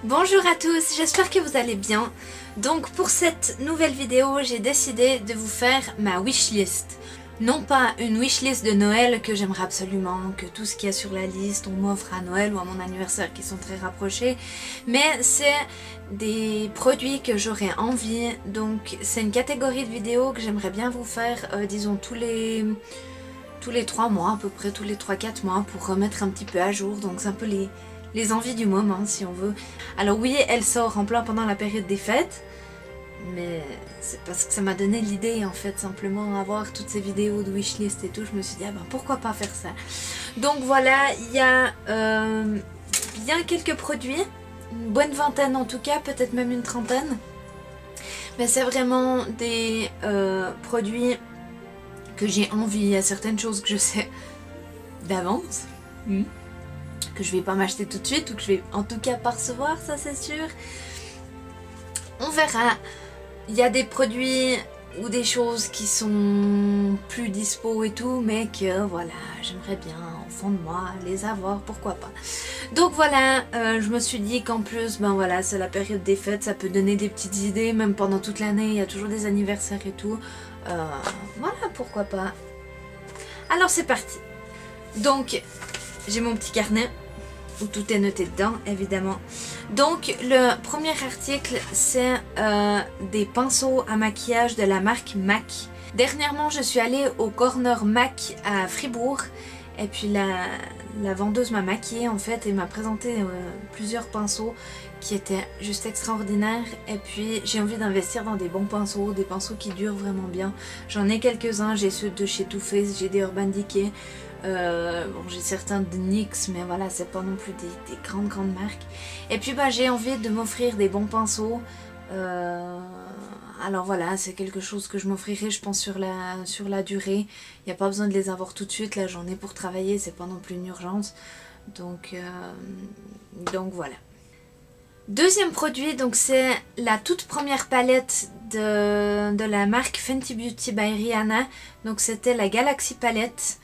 Bonjour à tous, j'espère que vous allez bien. Donc pour cette nouvelle vidéo, j'ai décidé de vous faire ma wishlist. Non pas une wishlist de Noël que j'aimerais absolument, que tout ce qu'il y a sur la liste on m'offre à Noël ou à mon anniversaire qui sont très rapprochés, mais c'est des produits que j'aurais envie. Donc c'est une catégorie de vidéos que j'aimerais bien vous faire, disons tous les 3 mois, à peu près tous les 3-4 mois, pour remettre un petit peu à jour. Donc c'est un peu les envies du moment si on veut. Alors oui, elle sort en plein pendant la période des fêtes, mais c'est parce que ça m'a donné l'idée en fait, simplement avoir toutes ces vidéos de wishlist et tout, je me suis dit ah ben pourquoi pas faire ça. Donc voilà, il y a bien quelques produits, une bonne vingtaine en tout cas, peut-être même une trentaine, mais c'est vraiment des produits que j'ai envie. Il y a certaines choses que je sais d'avance, que je vais pas m'acheter tout de suite, ou que je vais en tout cas pas recevoir, ça c'est sûr. On verra. Il y a des produits ou des choses qui sont plus dispo et tout, mais que voilà, j'aimerais bien au fond de moi les avoir, pourquoi pas. Donc voilà, je me suis dit qu'en plus, ben voilà, c'est la période des fêtes, ça peut donner des petites idées, même pendant toute l'année, il y a toujours des anniversaires et tout. Voilà, pourquoi pas. Alors c'est parti. Donc, j'ai mon petit carnet où tout est noté dedans, évidemment. Donc, le premier article, c'est des pinceaux à maquillage de la marque MAC. Dernièrement, je suis allée au Corner MAC à Fribourg. Et puis, la vendeuse m'a maquillée, en fait, et m'a présenté plusieurs pinceaux qui étaient juste extraordinaires. Et puis, j'ai envie d'investir dans des bons pinceaux, des pinceaux qui durent vraiment bien. J'en ai quelques-uns, j'ai ceux de chez Too Faced, j'ai des Urban Decay. Bon, j'ai certains de NYX, mais voilà, c'est pas non plus des grandes marques. Et puis bah, j'ai envie de m'offrir des bons pinceaux. Alors voilà, c'est quelque chose que je m'offrirai, je pense, sur la durée. Il n'y a pas besoin de les avoir tout de suite, là j'en ai pour travailler, c'est pas non plus une urgence. Donc voilà. Deuxième produit, donc c'est la toute première palette de la marque Fenty Beauty by Rihanna. Donc c'était la Galaxy Palette.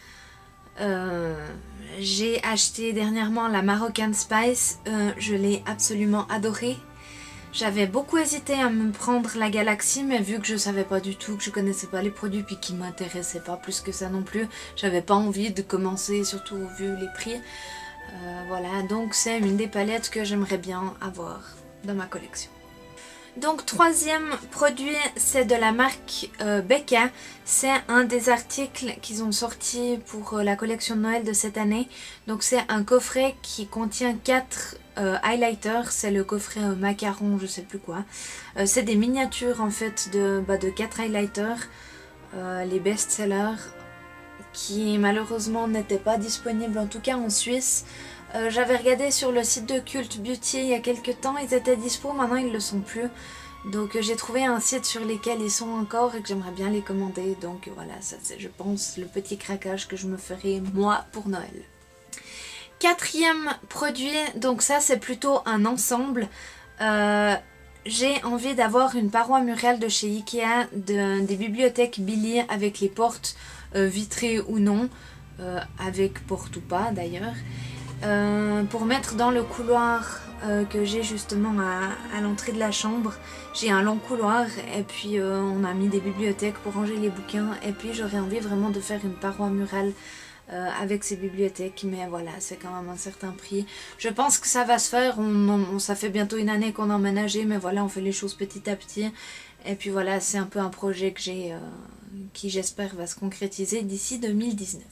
J'ai acheté dernièrement la Moroccan Spice, je l'ai absolument adorée. J'avais beaucoup hésité à me prendre la Galaxy, mais vu que je savais pas du tout, que je connaissais pas les produits, puis qui m'intéressaient pas plus que ça non plus, j'avais pas envie de commencer, surtout vu les prix. Voilà, donc c'est une des palettes que j'aimerais bien avoir dans ma collection. Donc troisième produit, c'est de la marque Becca. C'est un des articles qu'ils ont sorti pour la collection de Noël de cette année. Donc c'est un coffret qui contient 4 highlighters. C'est le coffret macaron, je sais plus quoi. C'est des miniatures en fait de 4 highlighters, les best-sellers, qui malheureusement n'étaient pas disponibles, en tout cas en Suisse. J'avais regardé sur le site de Cult Beauty il y a quelques temps, ils étaient dispo, maintenant ils le sont plus. Donc j'ai trouvé un site sur lequel ils sont encore et que j'aimerais bien les commander. Donc voilà, ça c'est, je pense, le petit craquage que je me ferai moi pour Noël. Quatrième produit, donc ça c'est plutôt un ensemble. J'ai envie d'avoir une paroi murale de chez Ikea, des bibliothèques Billy avec les portes vitrées ou non, avec porte ou pas d'ailleurs. Pour mettre dans le couloir que j'ai justement à l'entrée de la chambre. J'ai un long couloir et puis on a mis des bibliothèques pour ranger les bouquins, et puis j'aurais envie vraiment de faire une paroi murale avec ces bibliothèques, mais voilà, c'est quand même un certain prix. Je pense que ça va se faire, ça fait bientôt une année qu'on a emménagé, mais voilà, on fait les choses petit à petit. Et puis voilà, c'est un peu un projet que j'ai qui j'espère va se concrétiser d'ici 2019.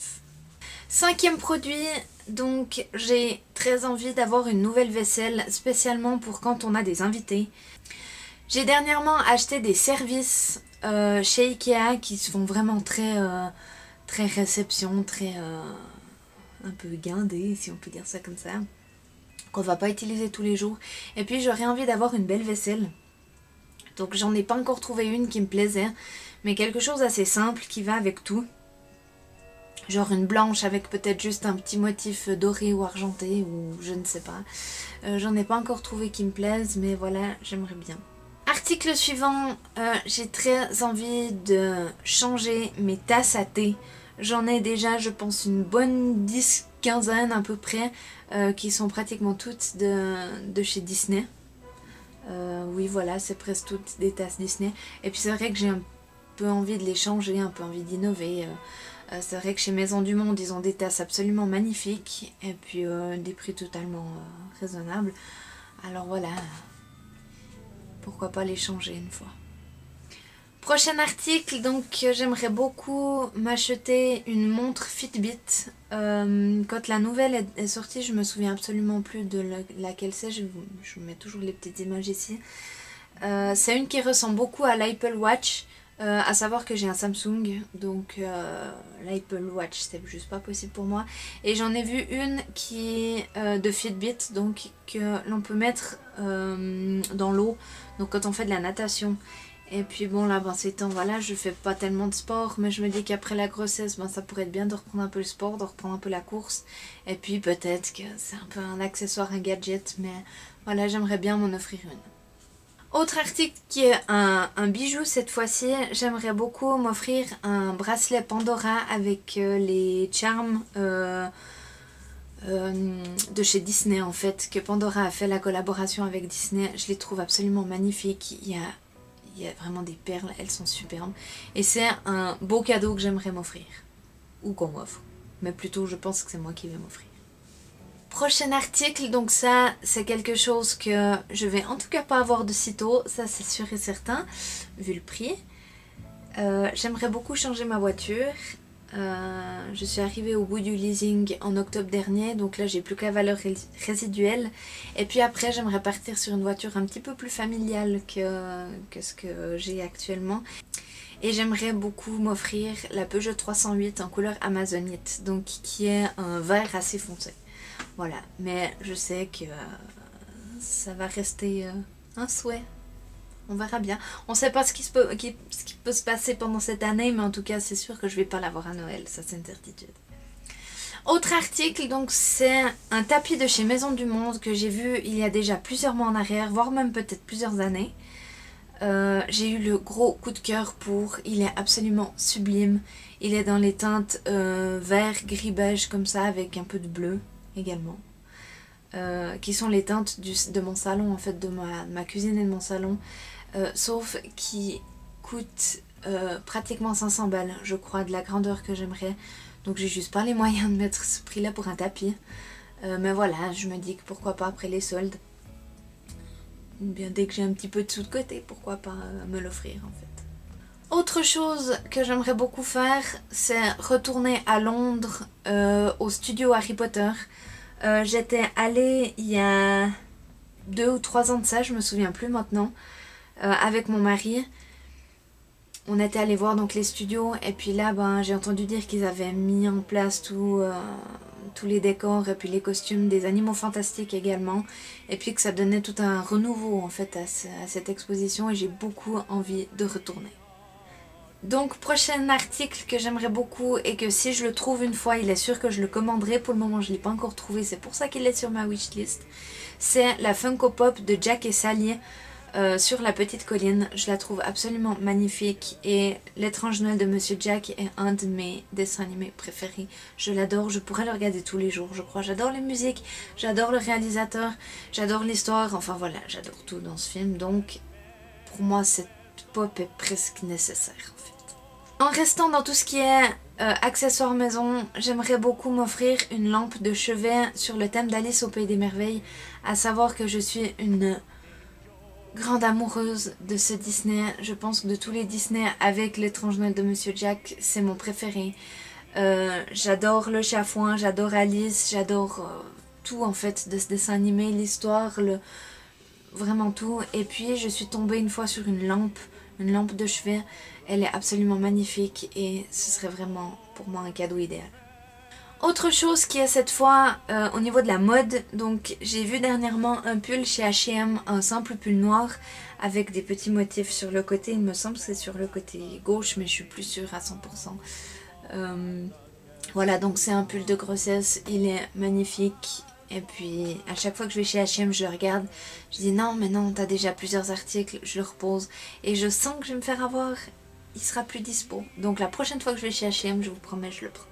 Cinquième produit, donc j'ai très envie d'avoir une nouvelle vaisselle, spécialement pour quand on a des invités. J'ai dernièrement acheté des services chez Ikea qui se font vraiment très réception, très un peu guindés, si on peut dire ça comme ça, qu'on va pas utiliser tous les jours. Et puis j'aurais envie d'avoir une belle vaisselle. Donc j'en ai pas encore trouvé une qui me plaisait, mais quelque chose assez simple qui va avec tout. Genre une blanche avec peut-être juste un petit motif doré ou argenté, ou je ne sais pas. J'en ai pas encore trouvé qui me plaise, mais voilà, j'aimerais bien. Article suivant, j'ai très envie de changer mes tasses à thé. J'en ai déjà, je pense, une bonne quinzaine à peu près, qui sont pratiquement toutes de chez Disney. Oui voilà, c'est presque toutes des tasses Disney. Et puis c'est vrai que j'ai un peu envie de les changer, un peu envie d'innover. C'est vrai que chez Maison du Monde, ils ont des tasses absolument magnifiques. Et puis des prix totalement raisonnables. Alors voilà, pourquoi pas les changer une fois. Prochain article, donc j'aimerais beaucoup m'acheter une montre Fitbit. Quand la nouvelle est sortie, je me souviens absolument plus de laquelle c'est, je vous mets toujours les petites images ici. C'est une qui ressemble beaucoup à l'Apple Watch, à savoir que j'ai un Samsung, donc l'Apple Watch c'est juste pas possible pour moi. Et j'en ai vu une qui est de Fitbit, donc que l'on peut mettre dans l'eau, donc quand on fait de la natation. Et puis bon là, ces temps, voilà, je fais pas tellement de sport, mais je me dis qu'après la grossesse, ça pourrait être bien de reprendre un peu le sport, de reprendre un peu la course. Et puis peut-être que c'est un peu un accessoire, un gadget, mais voilà, j'aimerais bien m'en offrir une. Autre article qui est un bijou cette fois-ci, j'aimerais beaucoup m'offrir un bracelet Pandora avec les charms de chez Disney en fait, que Pandora a fait la collaboration avec Disney. Je les trouve absolument magnifiques, il y a vraiment des perles, elles sont superbes. Et c'est un beau cadeau que j'aimerais m'offrir. Ou qu'on m'offre. Mais plutôt, je pense que c'est moi qui vais m'offrir. Prochain article, donc ça, c'est quelque chose que je vais en tout cas pas avoir de sitôt. Ça, c'est sûr et certain, vu le prix. J'aimerais beaucoup changer ma voiture. Je suis arrivée au bout du leasing en octobre dernier, donc là j'ai plus que la valeur résiduelle. Et puis après j'aimerais partir sur une voiture un petit peu plus familiale que ce que j'ai actuellement. Et j'aimerais beaucoup m'offrir la Peugeot 308 en couleur amazonite, donc qui est un vert assez foncé. Voilà, mais je sais que ça va rester un souhait. On verra bien. On ne sait pas ce qui peut se passer pendant cette année, mais en tout cas, c'est sûr que je ne vais pas l'avoir à Noël, ça c'est une certitude. Autre article, donc c'est un tapis de chez Maison du Monde que j'ai vu il y a déjà plusieurs mois en arrière, voire même peut-être plusieurs années. J'ai eu le gros coup de cœur pour, il est absolument sublime. Il est dans les teintes vert, gris, beige comme ça, avec un peu de bleu également. Qui sont les teintes de mon salon, en fait, de ma cuisine et de mon salon. Sauf qui coûte pratiquement 500 balles, je crois, de la grandeur que j'aimerais. Donc j'ai juste pas les moyens de mettre ce prix là pour un tapis. Mais voilà, je me dis que pourquoi pas après les soldes. Ou bien dès que j'ai un petit peu de sous de côté, pourquoi pas me l'offrir en fait. Autre chose que j'aimerais beaucoup faire, c'est retourner à Londres au studio Harry Potter. J'étais allée il y a 2 ou 3 ans de ça, je me souviens plus maintenant. Avec mon mari, on était allé voir donc les studios et puis là j'ai entendu dire qu'ils avaient mis en place tous les décors et puis les costumes des animaux fantastiques également, et puis que ça donnait tout un renouveau en fait à cette exposition, et j'ai beaucoup envie de retourner. Donc prochain article que j'aimerais beaucoup, et que si je le trouve une fois, il est sûr que je le commanderai. Pour le moment je ne l'ai pas encore trouvé, c'est pour ça qu'il est sur ma wishlist. C'est la Funko Pop de Jack et Sally sur la petite colline. Je la trouve absolument magnifique, et L'étrange Noël de Monsieur Jack est un de mes dessins animés préférés. Je l'adore, je pourrais le regarder tous les jours je crois. J'adore les musiques, j'adore le réalisateur, j'adore l'histoire, enfin voilà, j'adore tout dans ce film. Donc pour moi cette pop est presque nécessaire en fait. En restant dans tout ce qui est accessoires maison, j'aimerais beaucoup m'offrir une lampe de chevet sur le thème d'Alice au Pays des Merveilles. À savoir que je suis une grande amoureuse de ce Disney. Je pense que de tous les Disney, avec L'étrange Noël de Monsieur Jack, c'est mon préféré. J'adore le chat fouin, j'adore Alice, j'adore tout en fait de ce dessin animé, l'histoire, vraiment tout. Et puis je suis tombée une fois sur une lampe de chevet. Elle est absolument magnifique et ce serait vraiment pour moi un cadeau idéal. Autre chose qui est cette fois au niveau de la mode, donc j'ai vu dernièrement un pull chez H&M, un simple pull noir avec des petits motifs sur le côté. Il me semble que c'est sur le côté gauche, mais je suis plus sûre à 100%. Voilà, donc c'est un pull de grossesse, il est magnifique. Et puis à chaque fois que je vais chez H&M, je le regarde, je dis non mais non, t'as déjà plusieurs articles, je le repose et je sens que je vais me faire avoir, il sera plus dispo. Donc la prochaine fois que je vais chez H&M, je vous promets, je le prends.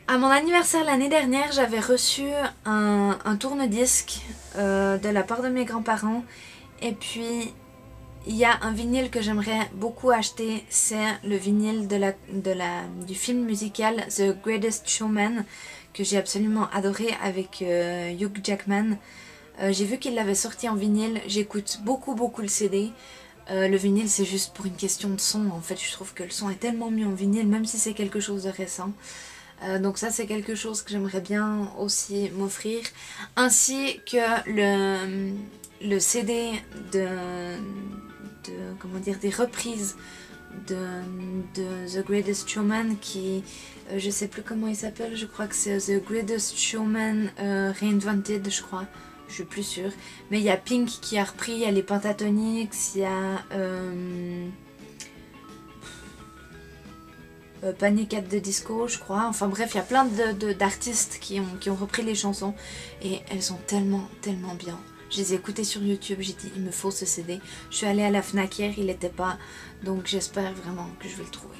À mon anniversaire l'année dernière, j'avais reçu un tourne-disque de la part de mes grands-parents. Et puis, il y a un vinyle que j'aimerais beaucoup acheter, c'est le vinyle du film musical The Greatest Showman, que j'ai absolument adoré avec Hugh Jackman. J'ai vu qu'il l'avait sorti en vinyle, j'écoute beaucoup le CD. Le vinyle c'est juste pour une question de son, en fait je trouve que le son est tellement mieux en vinyle, même si c'est quelque chose de récent. Donc ça c'est quelque chose que j'aimerais bien aussi m'offrir, ainsi que le CD comment dire, des reprises de The Greatest Showman qui, je sais plus comment il s'appelle, je crois que c'est The Greatest Showman Reinvented, je crois, je suis plus sûre, mais il y a Pink qui a repris, il y a les Pentatonix, il y a Panic at the Disco je crois, enfin bref il y a plein d'artistes qui ont repris les chansons et elles sont tellement bien. Je les ai écoutées sur YouTube, j'ai dit il me faut ce CD. Je suis allée à la Fnac hier, il n'était pas, donc j'espère vraiment que je vais le trouver.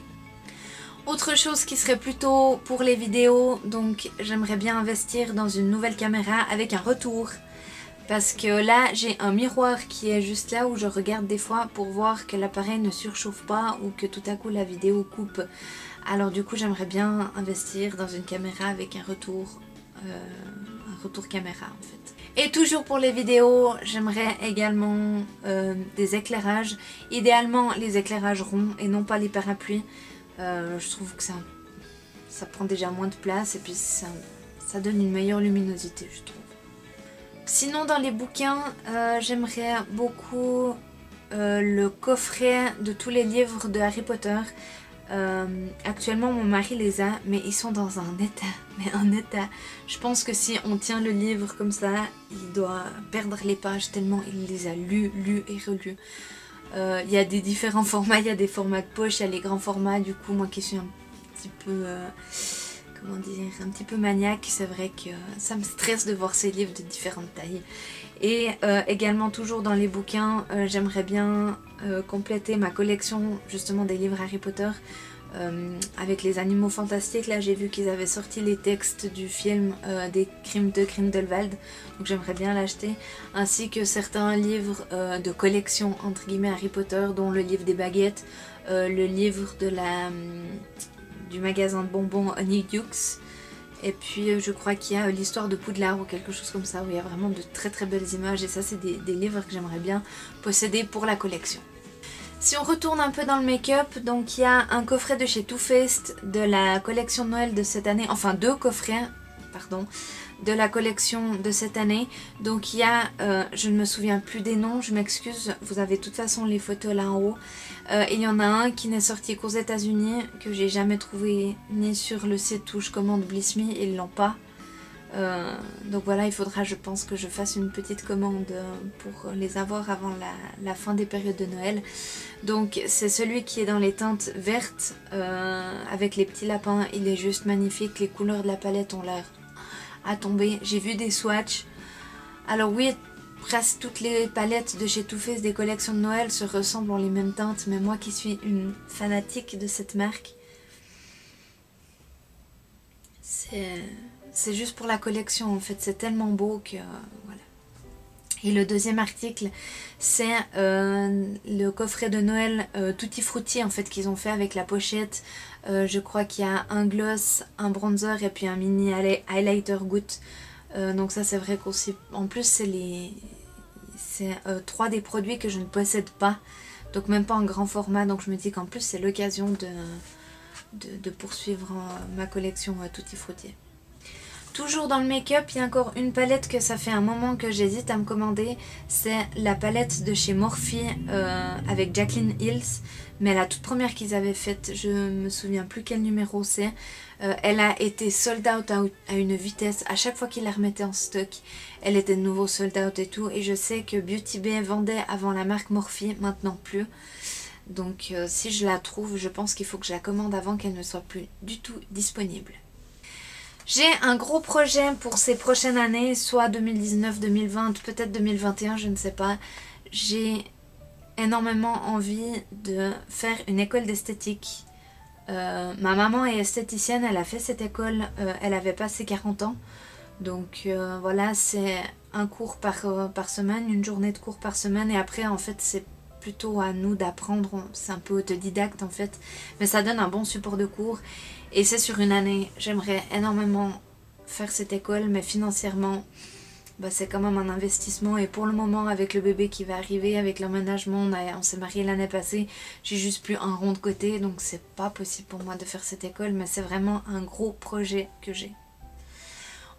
Autre chose qui serait plutôt pour les vidéos, donc j'aimerais bien investir dans une nouvelle caméra avec un retour. Parce que là j'ai un miroir qui est juste là où je regarde des fois pour voir que l'appareil ne surchauffe pas ou que tout à coup la vidéo coupe. Alors du coup j'aimerais bien investir dans une caméra avec un retour caméra en fait. Et toujours pour les vidéos, j'aimerais également des éclairages. Idéalement les éclairages ronds et non pas les parapluies. Je trouve que ça prend déjà moins de place et puis ça donne une meilleure luminosité je trouve. Sinon dans les bouquins, j'aimerais beaucoup le coffret de tous les livres de Harry Potter. Actuellement mon mari les a, mais ils sont dans un état, je pense que si on tient le livre comme ça, il doit perdre les pages tellement il les a lus et relus. Il y a des différents formats, il y a des formats de poche, il y a les grands formats, du coup moi qui suis un petit peu... comment dire, un petit peu maniaque, c'est vrai que ça me stresse de voir ces livres de différentes tailles. Et également toujours dans les bouquins, j'aimerais bien compléter ma collection justement des livres Harry Potter avec les animaux fantastiques. Là j'ai vu qu'ils avaient sorti les textes du film des crimes de Grindelwald, donc j'aimerais bien l'acheter, ainsi que certains livres de collection entre guillemets Harry Potter, dont le livre des baguettes, le livre de du magasin de bonbons Honeydukes, et puis je crois qu'il y a l'histoire de Poudlard ou quelque chose comme ça où il y a vraiment de très belles images, et ça c'est des livres que j'aimerais bien posséder pour la collection. Si on retourne un peu dans le make-up, donc il y a un coffret de chez Too Faced de la collection de Noël de cette année, enfin deux coffrets, pardon, de la collection de cette année. Donc il y a, je ne me souviens plus des noms, je m'excuse, vous avez de toute façon les photos là en haut. Il y en a un qui n'est sorti qu'aux États-Unis, que j'ai jamais trouvé ni sur le site où je commande Bliss Me, ils l'ont pas. Donc voilà, il faudra je pense que je fasse une petite commande pour les avoir avant la fin des périodes de Noël. Donc c'est celui qui est dans les teintes vertes avec les petits lapins, il est juste magnifique, les couleurs de la palette ont l'air à tomber. J'ai vu des swatchs, alors oui, presque toutes les palettes de chez Too Faced des collections de Noël se ressemblent en les mêmes teintes, mais moi qui suis une fanatique de cette marque, c'est juste pour la collection en fait, c'est tellement beau que voilà. Et le deuxième article, c'est le coffret de Noël Tutti Frutti en fait qu'ils ont fait avec la pochette. Je crois qu'il y a un gloss, un bronzer et puis un mini highlighter goutte. Donc ça c'est vrai qu'aussi, en plus c'est trois des produits que je ne possède pas, donc même pas en grand format, donc je me dis qu'en plus c'est l'occasion de poursuivre ma collection Tutti Frutti. Toujours dans le make-up, il y a encore une palette que ça fait un moment que j'hésite à me commander. C'est la palette de chez Morphe avec Jaclyn Hills. Mais la toute première qu'ils avaient faite, je me souviens plus quel numéro c'est. Elle a été sold out à une vitesse. À chaque fois qu'ils la remettaient en stock, elle était de nouveau sold out et tout. Et je sais que Beauty Bay vendait avant la marque Morphe, maintenant plus. Donc si je la trouve, je pense qu'il faut que je la commande avant qu'elle ne soit plus du tout disponible. J'ai un gros projet pour ces prochaines années, soit 2019, 2020, peut-être 2021, je ne sais pas. J'ai énormément envie de faire une école d'esthétique Ma maman est esthéticienne, elle a fait cette école, elle avait passé 40 ans. Donc voilà, c'est un cours par semaine, une journée de cours par semaine. Et après, en fait, c'est plutôt à nous d'apprendre. C'est un peu autodidacte, en fait. Mais ça donne un bon support de cours. Et c'est sur une année. J'aimerais énormément faire cette école, mais financièrement, bah, c'est quand même un investissement. Et pour le moment, avec le bébé qui va arriver, avec l'emménagement, on s'est marié l'année passée, j'ai juste plus un rond de côté, donc c'est pas possible pour moi de faire cette école, mais c'est vraiment un gros projet que j'ai.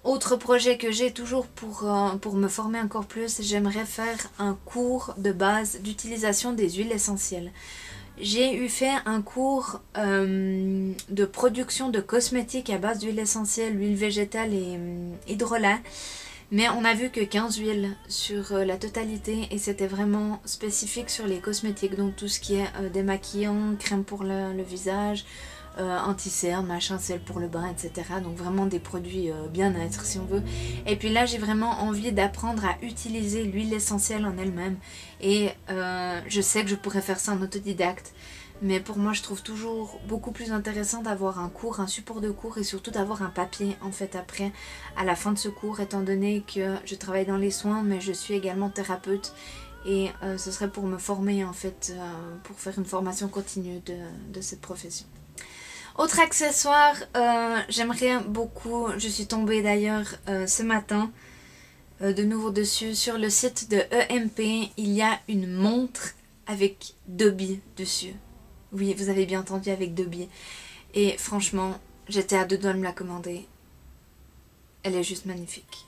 Autre projet que j'ai toujours pour me former encore plus, j'aimerais faire un cours de base d'utilisation des huiles essentielles. J'ai fait un cours de production de cosmétiques à base d'huile essentielle, huile végétale et hydrolat. Mais on a vu que 15 huiles sur la totalité et c'était vraiment spécifique sur les cosmétiques. Donc tout ce qui est démaquillant, crème pour le visage, anti-cerne, machin, sel pour le bain, etc. Donc vraiment des produits bien-être si on veut. Et puis là j'ai vraiment envie d'apprendre à utiliser l'huile essentielle en elle-même. Et je sais que je pourrais faire ça en autodidacte. Mais pour moi je trouve toujours beaucoup plus intéressant d'avoir un cours, un support de cours et surtout d'avoir un papier en fait après à la fin de ce cours, étant donné que je travaille dans les soins mais je suis également thérapeute et ce serait pour me former en fait, pour faire une formation continue de cette profession. Autre accessoire, j'aimerais beaucoup, je suis tombée d'ailleurs ce matin de nouveau dessus, sur le site de EMP, il y a une montre avec 2 billes dessus. Oui, vous avez bien entendu, avec 2 billes. Et franchement, j'étais à 2 doigts de me la commander. Elle est juste magnifique.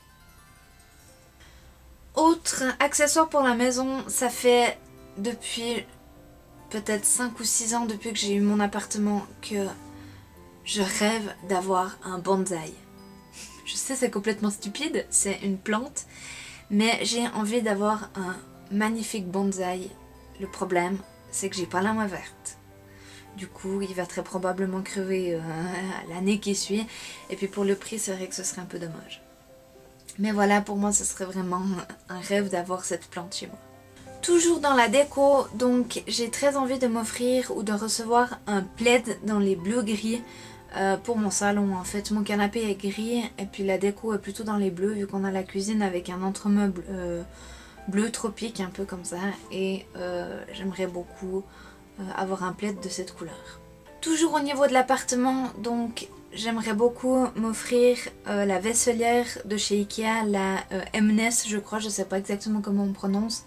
Autre accessoire pour la maison, ça fait depuis peut-être 5 ou 6 ans depuis que j'ai eu mon appartement que je rêve d'avoir un bonsaï. Je sais, c'est complètement stupide, c'est une plante, mais j'ai envie d'avoir un magnifique bonsaï. Le problème, c'est que j'ai pas la main verte. Du coup, il va très probablement crever l'année qui suit. Et puis pour le prix, c'est vrai que ce serait un peu dommage. Mais voilà, pour moi, ce serait vraiment un rêve d'avoir cette plante chez moi. Toujours dans la déco, donc j'ai très envie de m'offrir ou de recevoir un plaid dans les bleus gris pour mon salon. En fait, mon canapé est gris et puis la déco est plutôt dans les bleus vu qu'on a la cuisine avec un entremeuble bleu tropique, un peu comme ça. Et j'aimerais beaucoup avoir un plaid de cette couleur. Toujours au niveau de l'appartement, donc j'aimerais beaucoup m'offrir la vaisselière de chez Ikea, la Mnes je crois, je sais pas exactement comment on prononce.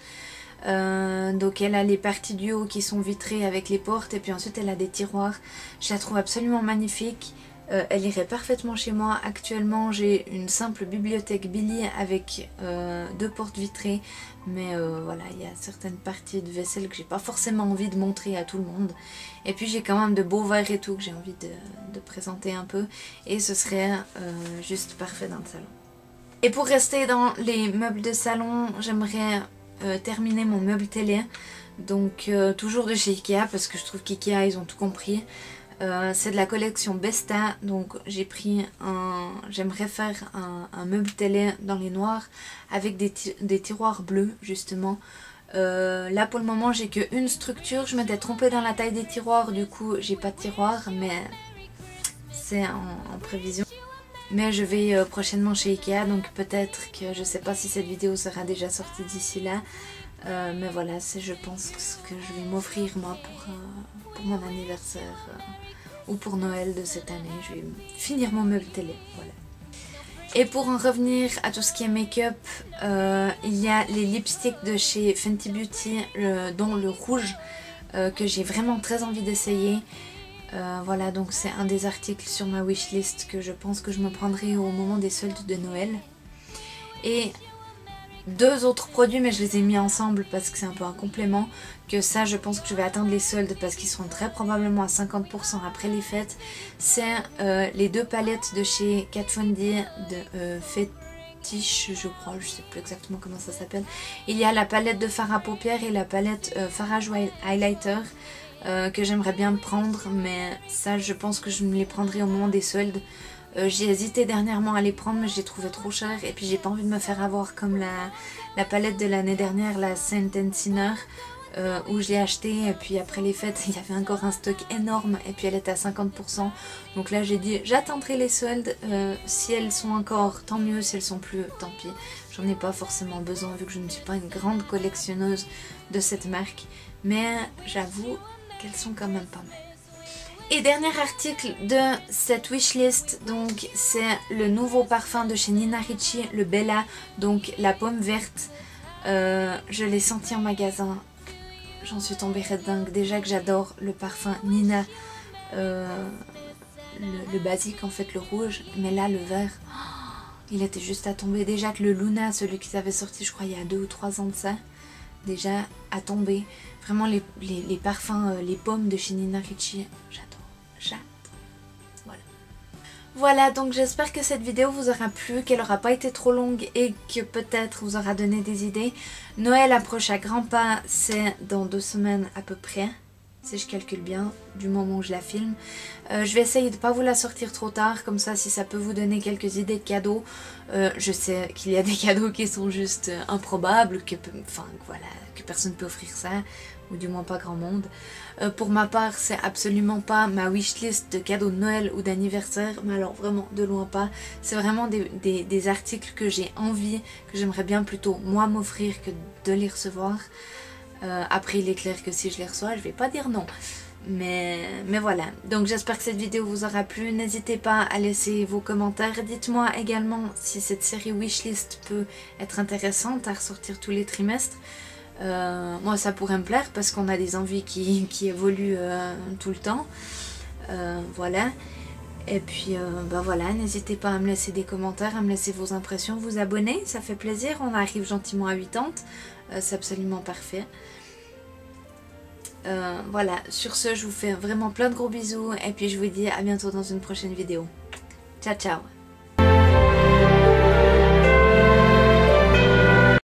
Donc elle a les parties du haut qui sont vitrées avec les portes et puis ensuite elle a des tiroirs. Je la trouve absolument magnifique. Elle irait parfaitement chez moi. Actuellement j'ai une simple bibliothèque Billy avec 2 portes vitrées. Mais voilà, il y a certaines parties de vaisselle que j'ai pas forcément envie de montrer à tout le monde. Et puis j'ai quand même de beaux verres et tout que j'ai envie de présenter un peu. Et ce serait juste parfait dans le salon. Et pour rester dans les meubles de salon, j'aimerais terminer mon meuble télé. Donc toujours de chez Ikea parce que je trouve qu'Ikea ils ont tout compris. C'est de la collection Besta, donc j'ai pris j'aimerais faire un meuble télé dans les noirs avec des tiroirs bleus justement. Là pour le moment j'ai qu'une structure, je m'étais trompée dans la taille des tiroirs, du coup j'ai pas de tiroir, mais c'est en prévision. Mais je vais prochainement chez Ikea, donc peut-être que je sais pas si cette vidéo sera déjà sortie d'ici là. Mais voilà, c'est je pense ce que je vais m'offrir moi pour mon anniversaire ou pour Noël de cette année. Je vais finir mon meuble télé, voilà. Et pour en revenir à tout ce qui est make-up, il y a les lipsticks de chez Fenty Beauty, dont le rouge que j'ai vraiment très envie d'essayer. Voilà, donc c'est un des articles sur ma wishlist que je pense que je me prendrai au moment des soldes de Noël. Et 2 autres produits, mais je les ai mis ensemble parce que c'est un peu un complément, que ça je pense que je vais atteindre les soldes parce qu'ils seront très probablement à 50% après les fêtes. C'est les 2 palettes de chez Kat Von D de Fetish, je crois, je sais plus exactement comment ça s'appelle. Il y a la palette de fard à paupières et la palette Farage Highlighter que j'aimerais bien prendre, mais ça je pense que je me les prendrai au moment des soldes. J'ai hésité dernièrement à les prendre mais je les trouvais trop chers et puis j'ai pas envie de me faire avoir comme la palette de l'année dernière, la Saint Sinner. où je l'ai acheté et puis après les fêtes il y avait encore un stock énorme et puis elle était à 50%. Donc là j'ai dit j'attendrai les soldes, si elles sont encore tant mieux, si elles sont plus tant pis. J'en ai pas forcément besoin vu que je ne suis pas une grande collectionneuse de cette marque, mais j'avoue qu'elles sont quand même pas mal. Et dernier article de cette wishlist, donc c'est le nouveau parfum de chez Nina Ricci, le Bella, donc la pomme verte. Je l'ai senti en magasin, j'en suis tombée red dingue. Déjà que j'adore le parfum Nina, le basique en fait, le rouge, mais là le vert, il était juste à tomber. Déjà que le Luna, celui qu'ils avaient sorti je crois il y a 2 ou 3 ans de ça, déjà à tomber. Vraiment les parfums, les pommes de chez Nina Ricci, j'adore. Voilà, donc j'espère que cette vidéo vous aura plu, qu'elle n'aura pas été trop longue et que peut-être vous aura donné des idées. Noël approche à grands pas, c'est dans 2 semaines à peu près, si je calcule bien, du moment où je la filme. Je vais essayer de ne pas vous la sortir trop tard, comme ça si ça peut vous donner quelques idées de cadeaux. Je sais qu'il y a des cadeaux qui sont juste improbables, que personne ne peut offrir ça, ou du moins pas grand monde. Pour ma part, c'est absolument pas ma wishlist de cadeaux de Noël ou d'anniversaire, mais alors vraiment de loin pas. C'est vraiment des articles que j'ai envie, que j'aimerais bien plutôt moi m'offrir que de les recevoir. Après il est clair que si je les reçois, je vais pas dire non. Mais voilà, donc j'espère que cette vidéo vous aura plu. N'hésitez pas à laisser vos commentaires. Dites-moi également si cette série wishlist peut être intéressante à ressortir tous les trimestres. Moi ça pourrait me plaire parce qu'on a des envies qui évoluent tout le temps. Voilà. Et puis voilà, n'hésitez pas à me laisser des commentaires, à me laisser vos impressions, vous abonner, ça fait plaisir. On arrive gentiment à 80, c'est absolument parfait. Voilà, sur ce je vous fais vraiment plein de gros bisous et puis je vous dis à bientôt dans une prochaine vidéo. Ciao ciao.